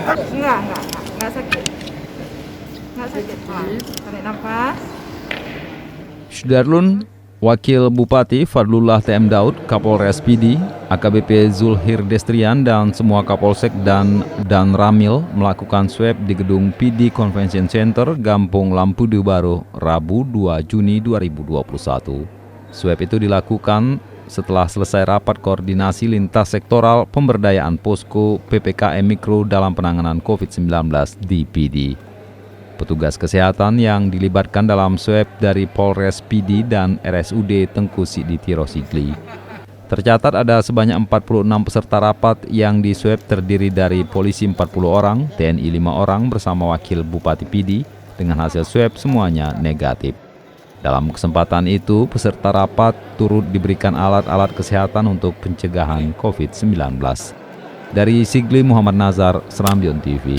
Enggak sakit. Enggak sakit, Pak. Tarik nafas. Sudarlun, Wakil Bupati Fadlullah TM Daud, Kapolres PD, AKBP Zulhir Destrian, dan semua Kapolsek dan Ramil melakukan swab di gedung PD Convention Center, Gampung Lampudu Baru, Rabu 2 Juni 2021. Swab itu dilakukan setelah selesai rapat koordinasi lintas sektoral pemberdayaan posko PPKM Mikro dalam penanganan COVID-19 di PD. Petugas kesehatan yang dilibatkan dalam swab dari Polres PD dan RSUD Tengku Siddi Tiro Sigli. Tercatat ada sebanyak 46 peserta rapat yang diswab terdiri dari polisi 40 orang, TNI 5 orang bersama Wakil Bupati PD dengan hasil swab semuanya negatif. Dalam kesempatan itu, peserta rapat turut diberikan alat-alat kesehatan untuk pencegahan COVID-19. Dari Sigli, Muhammad Nazar, Serambion TV.